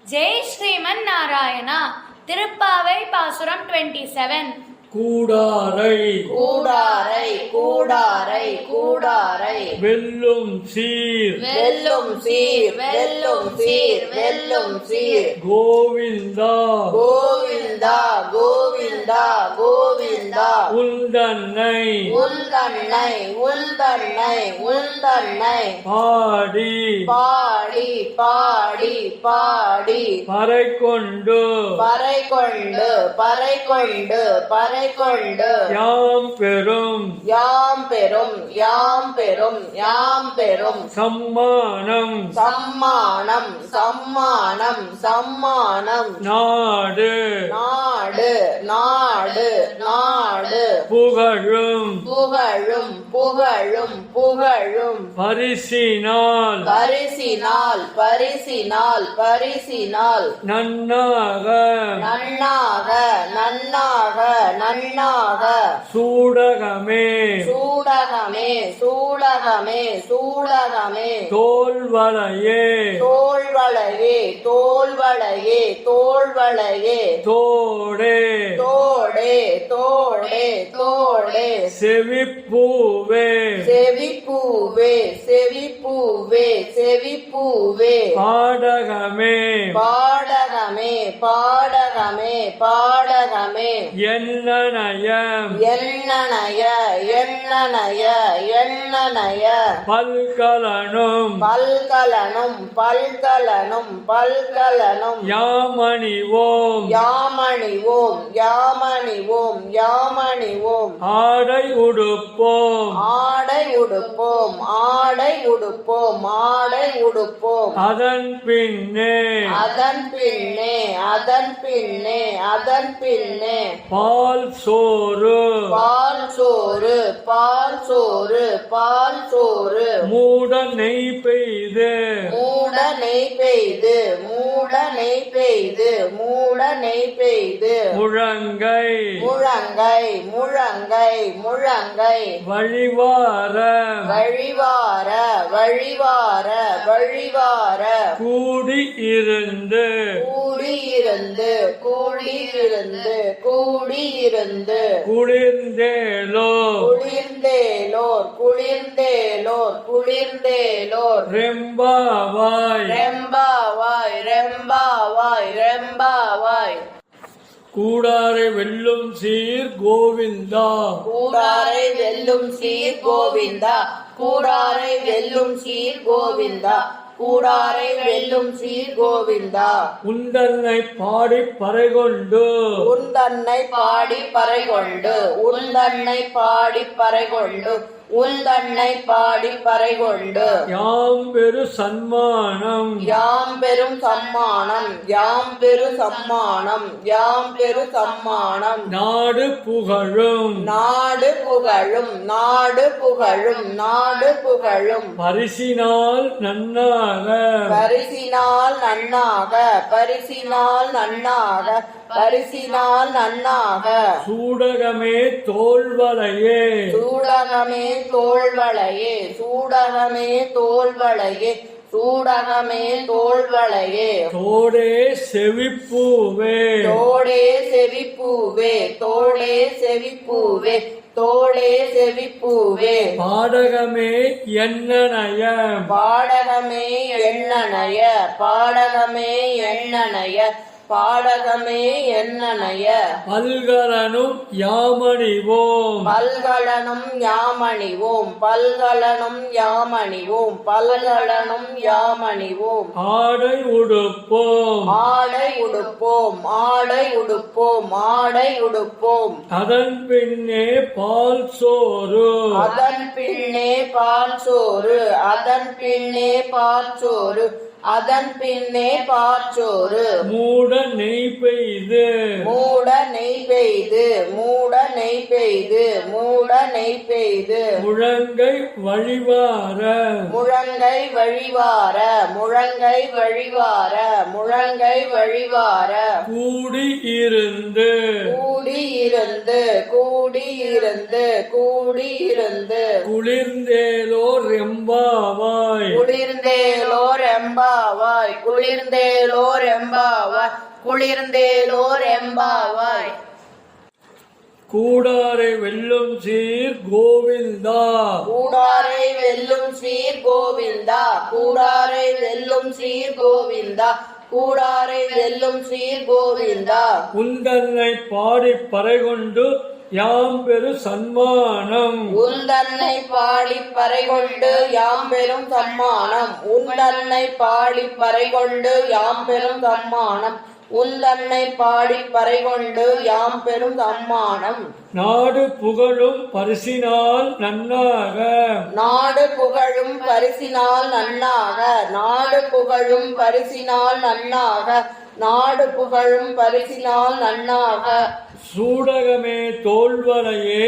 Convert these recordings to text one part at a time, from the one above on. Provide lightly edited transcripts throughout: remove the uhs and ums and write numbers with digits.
ஜெய் ஸ்ரீமன் நாராயணா. திருப்பாவை பாசுரம் 27. கூடாரை கூடாரை கூடாரை கூடாரை வெல்லும் சீர் வெல்லும் சீர் வெல்லும் சீர் வெல்லும் சீர் கோவிந்தா கோவிந்தா கோவிந்தா கோவிந்தா உந்தன்னை உந்தன்னை உந்தன்னை உந்தன்னை பாடி பாடி பாடி பாடி பறை கொண்டு பறை கொண்டு பறை கொண்டு பறை கொண்டு யாம் பெரும் யாம் பெரும் யாம் பெரும் யாம் பெரும் சம்மானம் சம்மானம் சம்மானம் சம்மானம் நாடு நாடு நாடு நாடு புகழும் புகழும் புகழும் புகழும் பரிசினால் பரிசினால் பரிசினால் பரிசினால் நன்னாக நன்னாக நன்னாக நன்னாக சூடகமே சூடகமே சூடகமே சூடகமே தோல்வளையே தோள்வளையே தோள்வளையே தோள்வளையே தோடே தோடே தோடே தோடே செவிப்பூவே செவிப்பூவே செவிப்பூவே செவிப்பூவே பாடகமே பாடகமே பாடகமே பாடகமே என்னநயம் எண்ணனைய எண்ணனைய எண்ணனைய பல்கலனும் பல்கலனும் பல்கலனும் பல்கலனும் யாமணிவோம் யாமணிவோம் யாமணிவோம் யாமணிவோம் ஆடை உடுப்போம் ஆடை உடுப்போம் ஆடை உடுப்போம் ஆடை உடுப்போம் அதன் பின்னே அதன் பின்னே அதன் பின்னே அதன் பின்னே பால் சோறு பால் சோறு பால் சோறு பால் சோறு மூட நெய் பெய்து மூட நெய் பெய்து மூட நெய் பெய்து மூட நெய் பெய்து முழங்கை முழங்கை முழங்கை முழங்கை வழிவார வழிவார வழிவார வழிவார கூடி இருந்து கூடியிருந்து கூடியிருந்து கூடியிருந்து குளிர்ந்தேலோ குளிர்ந்தேலோர் குளிர்ந்தேலோர் குளிர்ந்தேலோர் ரெம்பாவாய் ரெம்பாவாய் ரெம்பாவாய் ரெம்பாவாய் கூடாரை வெல்லும் சீர் கோவிந்தா கூடாரை வெல்லும் சீர் கோவிந்தா கூடாரை வெல்லும் சீர் கோவிந்தா கூடாரை வெல்லும் சீர் கோவிந்தா உந்தன்னை பாடி பறை கொண்டு உந்தன்னை பாடி பறை கொண்டு உந்தன்னை பாடி பறை கொண்டு உந்தன்னை பாடி பறை கொண்டு யாம் பெரு சன்மானம் யாம் பெரும் சம்மானம் யாம் பெரு சம்மானம் யாம் பெரு சம்மானம் நாடு புகழும் நாடு புகழும் நாடு புகழும் நாடு புகழும் பரிசினால் நன்னாக பரிசினால் நன்னாக பரிசினால் நன்னாக பரிசினால் நன்னாக சூடகமே தோல்வளையே சூடகமே தோள்வளையே சூடகமே தோள்வளையே சூடகமே தோள்வளையே தோடே செவிப்பூவே தோடே செவிப்பூவே தோடே செவிப்பூவே தோடே செவிப்பூவே பாடகமே என்னநயம் பாடகமே எண்ணனைய பாடகமே எண்ணனைய பாடகமே எண்ணனைய பல்கலனும் யாமணிவோம் பல்கலனும் யாமணிவோம் பல்கலனும் யாமணிவோம் பல்கலனும் யாமணிவோம் ஆடை உடுப்போம் ஆடை உடுப்போம் ஆடை உடுப்போம் ஆடை உடுப்போம் அதன் பின்னே பால் சோறு அதன் பின்னே பால் சோறு அதன் பின்னே பால் சோறு அதன் பின்னே பாச்சோறு மூட நெய் பெய்து மூட நெய் பெய்து மூட நெய் பெய்து மூட நெய் பெய்து முழங்கை வழிவார முழங்கை வழிவார முழங்கை வழிவார முழங்கை வழிவார கூடி இருந்து கூடியிருந்து கூடியிருந்து கூடியிருந்து குளிர்ந்தேலோ ரெம்பாவாய் குளிர்ந்தேலோ ரெம்பாவாய் குளிர் குளிர்ந்தேலோர் எம்பாவாய் குளிர்ந்தேலோர் எம்பாவாய். கூடாரை வெல்லும் சீர் கோவிந்தா கூடாரை வெல்லும் சீர் கோவிந்தா கூடாரை வெல்லும் சீர் கோவிந்தா கூடாரை வெல்லும் சீர் கோவிந்தா. உந்தன்னை பாடி பறைகொண்டு யாம் பெரு சன்மானம் உந்தன்னை பாடி பறைகொண்டு யாம் பெரும் சம்மானம் உந்தன்னை பாடி பறைகொண்டு யாம் பெரும் சம்மானம் உந்தன்னை பாடி பறைகொண்டு யாம் பெரும் சம்மானம். நாடு புகழும் பரிசினால் நன்னாக நாடு புகழும் பரிசினால் நன்னாக நாடு புகழும் பரிசினால் நன்னாக நாடு புகழும் பரிசினால் நன்னாக. சூடகமே தோல்வலையே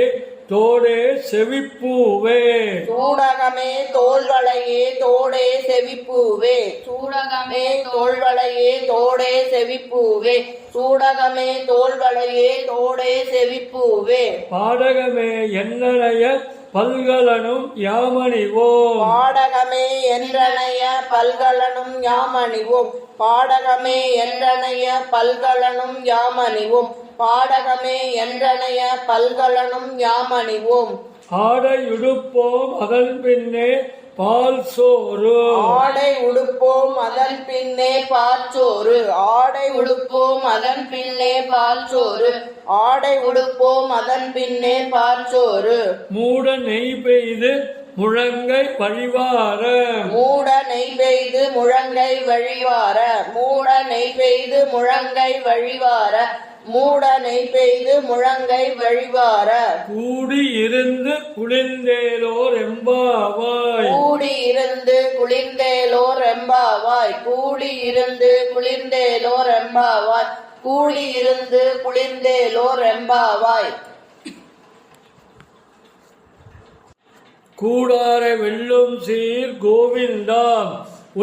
தோடே செவிப்பூவே சூடகமே தோள்வளையே தோடே செவிப்பூவே சூடகமே தோள்வளையே தோடே செவிப்பூவே சூடகமே தோள்வளையே தோடே செவிப்பூவே. பாடகமே என்னனைய பல்கலனும் யாமணிவோம் பாடகமே என்றனைய பல்கலனும் யாமணிவோம் பாடகமே என்றனைய பல்கலனும் யாமணிவோம் பாடகமே என்றனைய பல்கலனும் யாமணிவோம். ஆடையுடுப்போம் அதன் பின்னே பால் சோறு ஆடை உடுப்போம் அதன் பின்னே பாற்சோறு ஆடை உடுப்போம் அதன் பின்னே பாற்சோறு ஆடை உடுப்போம் அதன் பின்னே பாற்சோறு. மூட நெய் பெய்து முழங்கை வழிவார மூட நெய் பெய்து முழங்கை வழிவார மூட நெய் பெய்து முழங்கை வழிவார மூட நெய் பெய்து முழங்கை வழிவார. கூடி இருந்து குளிர்ந்தேலோர் எம்பாவாய் கூடி இருந்து குளிர்ந்தேலோர் எம்பாவாய் கூடி இருந்து குளிர்ந்தேலோர் எம்பாவாய் கூடி இருந்து குளிர்ந்தேலோர் எம்பாவாய். கூடாரை வெல்லும் சீர் கோவிந்தா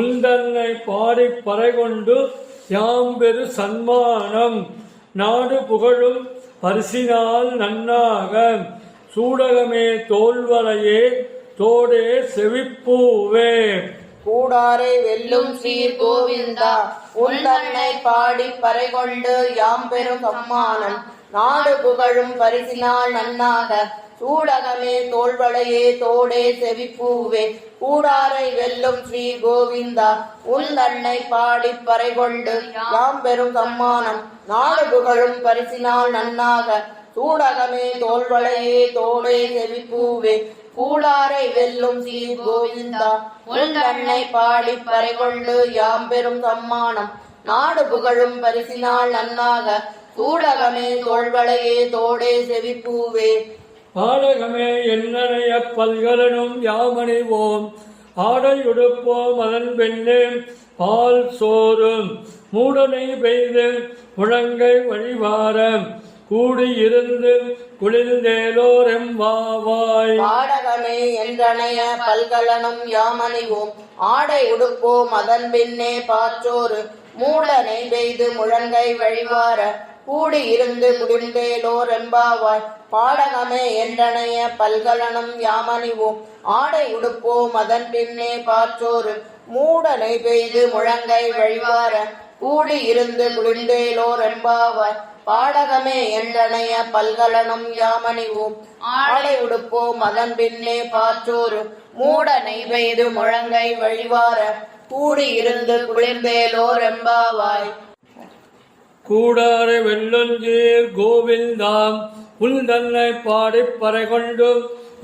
உந்தன்னை பாடி பறைகொண்டு யாம் பெரு சன்மானம். நாடு புகழும் பரிசினால் நன்னாக சூடகமே தோல்வலையே தோடே செவிப்பூவே. கூடாரை வெல்லும் சீர் கோவிந்தா உந்தன்னை பாடி பறைகொண்டு யாம் பெரும் சம்மானம். நாடு புகழும் பரிசினால் நன்னாக சூடகமே தோள்வளையே தோடே செவிப்பூவே. கூடாரை வெல்லும் ஸ்ரீ கோவிந்தா உந்தன்னை பாடி பறைகொண்டு யாம் பெரும் சம்மானம். நாடு புகழும் பரிசினால் நன்னாக சூடகமே தோள்வளையே தோடே செவிப்பூவே. கூடாரை வெல்லும் ஸ்ரீ கோவிந்தா உந்தன்னை பாடி பறைகொண்டு யாம் பெரும் சம்மானம். நாடு புகழும் பரிசினால் நன்னாக சூடகமே தோள்வளையே தோடே செவிப்பூவே. பாடகமே என்னனைய பல்கலனும் யாமணிவோம் ஆடையுடுப்போம் அதன் பின்னே பால் சோறும் மூடனை பெய்து முழங்கை வழிவார கூடியிருந்து குளிர்ந்தேலோர் எம்பாவாய். பாடகமே என்றனைய பல்கலனும் யாமணிவோம் ஆடை உடுப்போம் அதன் பின்னே பாற்றோரு மூடனை பெய்து முழங்கை வழிவார கூடி இருந்து குளிர்ந்தேலோர் எம்பாவாய். பாடகமே என்றனைய பல்கலனும் யாமணிவோம் ஆடை உடுப்போம் அதன் பின்னே பாற்றோரு மூடனை பெய்து முழங்கை வழிவார கூடி இருந்து குளிர்ந்தேலோர் எம்பாவாய். பாடகமே என்றனைய பல்கலனும் யாமணிவோம் ஆடை உடுப்போம் அதன் பின்னே பாற்றோரு மூடனை பெய்து முழங்கை வழிவார கூடி இருந்து குளிர்ந்தேலோர் எம்பாவாய். கூடாரை வெல்லுஞ்சீர் கோவிந்தாம் உந்தன்னை பாடி பறைகொண்டு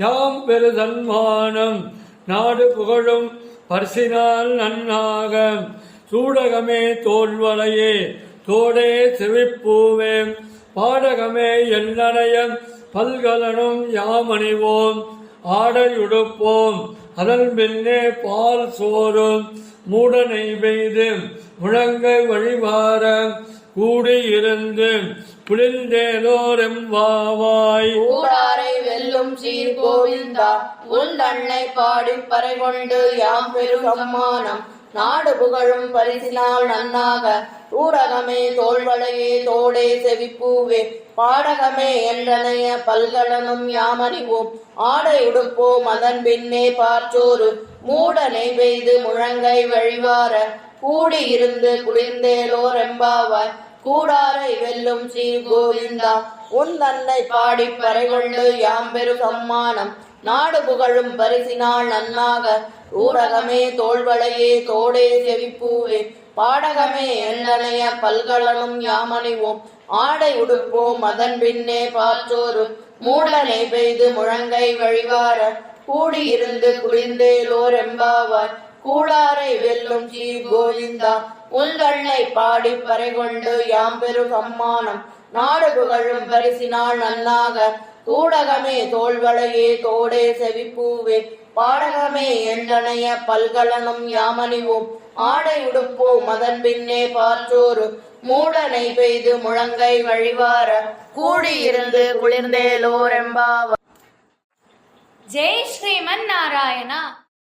யாம் பெரு சன்மானம். நாடு புகழும் பரிசினால் நன்னாக சூடகமே தோல்வலையே தோடே செவிப்பூவே. பாடகமே என்னனைய பல்கலனும் யாமணிவோம் ஆடையுடுப்போம் அதன் பின்னே பால் சோறும் மூடனை பெய்து முழங்கை வழிவார கூடியிருந்து குளிர்ந்தேலோர் எம்பாவாய். கூடாரை வெல்லும் சீர் கோவிந்தா உந்தன்னை பாடி பறைகொண்டு யாம் பெரும் சம்மானம். நாடு புகழும் பரிசினால் நன்னாக சூடகமே தோள்வளையே தோடே செவிப்பூவே. பாடகமே என்றனைய பல்கலனும் யாமணிவோம் ஆடை உடுப்போம் அதன் பின்னே பாற்றோரு மூடனை பெய்து முழங்கை வழிவார கூடியிருந்து குளிர்ந்தேலோர் எம்பாவாய். கூடாரை வெல்லும் சீர் கோவிந்தா உன் தன்னை பாடி பறைகொண்டு யாம்பெரு சம்மானம் நாடு புகழும் பரிசினால் நன்னாக. ஊடகமே தோள்வளையே தோடே செவிப்பூவே பாடகமே எண்ணனைய பல்கலனும் யாமணிவோம். ஆடை உடுப்போம் அதன் பின்னே பாற்றோரு மூடனை பெய்து முழங்கை வழிவார. கூடியிருந்து குளிர்ந்தேலோர் எம்பாவாய். கூடாரை வெல்லும் சீர் கோவிந்தா உந்தன்னை பாடி பறைகொண்டு யாம்பெரு சம்மானம் நாடு புகழும் பரிசினால் நன்னாக. ஊடகமே தோள்வளையே தோடே செவிப்பூவே பாடகமே என்றனைய பல்கலனும் யாமணிவோம். ஆடை உடுப்போம் அதன் பின்னே பாற்றோரு மூடனை பெய்து முழங்கை வழிவார. கூடியிருந்து குளிர்ந்தேலோர் எம்பாவாய். ஜெய் ஸ்ரீமன் நாராயணா.